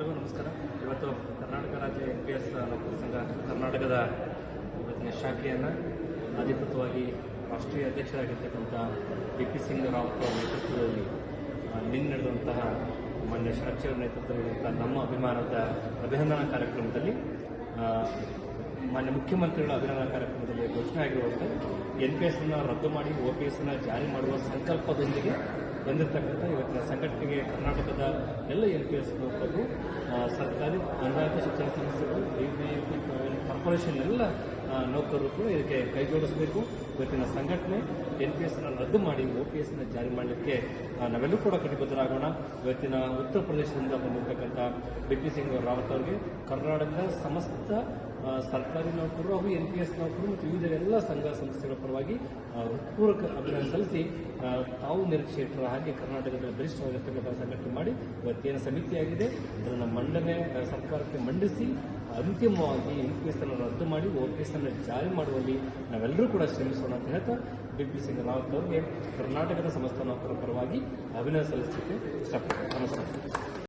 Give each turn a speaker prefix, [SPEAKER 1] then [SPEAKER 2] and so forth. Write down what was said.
[SPEAKER 1] ಎಲ್ಲರಿಗೂ ನಮಸ್ಕಾರ. ಇವತ್ತು ಕರ್ನಾಟಕ ರಾಜ್ಯ NPS ನೌಕರ ಸಂಘ ಕರ್ನಾಟಕದ ಇವತ್ತಿನ ಶಾಖೆಯನ್ನು ಅಧಿಕೃತವಾಗಿ ರಾಷ್ಟ್ರೀಯ ಅಧ್ಯಕ್ಷರಾಗಿರ್ತಕ್ಕಂಥ BP ಸಿಂಗ್ ರಾವತ್ ಅವರ ನೇತೃತ್ವದಲ್ಲಿ ನಿನ್ನೆ ನಡೆದಂತಹ ಮಾನ್ಯ ಷಡಕ್ಷರ ನೇತೃತ್ವದಂಥ ನಮ್ಮ ಅಭಿಮಾನದ ಅಭಿನಂದನಾ ಕಾರ್ಯಕ್ರಮದಲ್ಲಿ ಮಾನ್ಯ ಮುಖ್ಯಮಂತ್ರಿಗಳ ಅಭಿನಂದನಾ ಕಾರ್ಯಕ್ರಮದಲ್ಲಿ ಘೋಷಣೆ ಆಗಿರುವಂತೆ NPS ಅನ್ನು ರದ್ದು ಮಾಡಿ OPS ಅನ್ನು ಜಾರಿ ಮಾಡುವ ಸಂಕಲ್ಪದೊಂದಿಗೆ ಬಂದಿರತಕ್ಕಂಥ ಇವತ್ತಿನ ಸಂಘಟನೆಗೆ ಕರ್ನಾಟಕದ ಎಲ್ಲ NPS ನೌಕರರು, ಸರ್ಕಾರಿ ಅನುದಾನಿತ ಶಿಕ್ಷಣ ಸಂಸ್ಥೆಗಳು, ಕಾರ್ಪೊರೇಷನ್ ಎಲ್ಲ ನೌಕರರು ಕೂಡ ಇದಕ್ಕೆ ಕೈ ಜೋಡಿಸಬೇಕು. ಇವತ್ತಿನ ಸಂಘಟನೆ NPS ಅನ್ನು ರದ್ದು ಮಾಡಿ OPS ಅನ್ನು ಜಾರಿ ಮಾಡಲಿಕ್ಕೆ ನಾವೆಲ್ಲರೂ ಕೂಡ ಕಟಿಬದ್ಧರಾಗೋಣ. ಇವತ್ತಿನ ಉತ್ತರ ಪ್ರದೇಶದಿಂದ ಬಂದಿರತಕ್ಕಂಥ BP ಸಿಂಗ್ ರಾವತ್ ಅವರಿಗೆ ಕರ್ನಾಟಕದ ಸಮಸ್ತ ಸರ್ಕಾರಿ ನೌಕರರು ಹಾಗೂ NPS ನೌಕರರು ಮತ್ತು ವಿವಿಧ ಎಲ್ಲ ಸಂಘ ಸಂಸ್ಥೆಗಳ ಪರವಾಗಿ ಹೃತ್ಪೂರ್ವಕ ಅಭಿನಂದನೆ ಸಲ್ಲಿಸಿ ತಾವು ನಿರೀಕ್ಷೆ ಇಟ್ಟರ ಹಾಗೆ ಕರ್ನಾಟಕದಲ್ಲಿ ಬಲಿಷ್ಠವಾಗಿರ್ತಕ್ಕಂಥ ಸಂಘಟನೆ ಮಾಡಿ ಇವತ್ತೇನು ಸಮಿತಿಯಾಗಿದೆ ಅದನ್ನು ಮಂಡನೆ ಸರ್ಕಾರಕ್ಕೆ ಮಂಡಿಸಿ ಅಂತಿಮವಾಗಿ NPS ಅನ್ನು ರದ್ದು ಮಾಡಿ OPS ಅನ್ನು ಜಾರಿ ಮಾಡುವಲ್ಲಿ ನಾವೆಲ್ಲರೂ ಕೂಡ ಶ್ರಮಿಸೋಣ ಅಂತ ಹೇಳ್ತಾ BP ಸಿಂಗ್ ರಾವತ್ ಅವರಿಗೆ ಕರ್ನಾಟಕದ ಸಮಸ್ತ ನೌಕರರ ಪರವಾಗಿ ಅಭಿನಂದನೆ ಸಲ್ಲಿಸಲಿಕ್ಕೆ ಇಷ್ಟಪಡ್ತೀನಿ. ನಮಸ್ಕಾರ.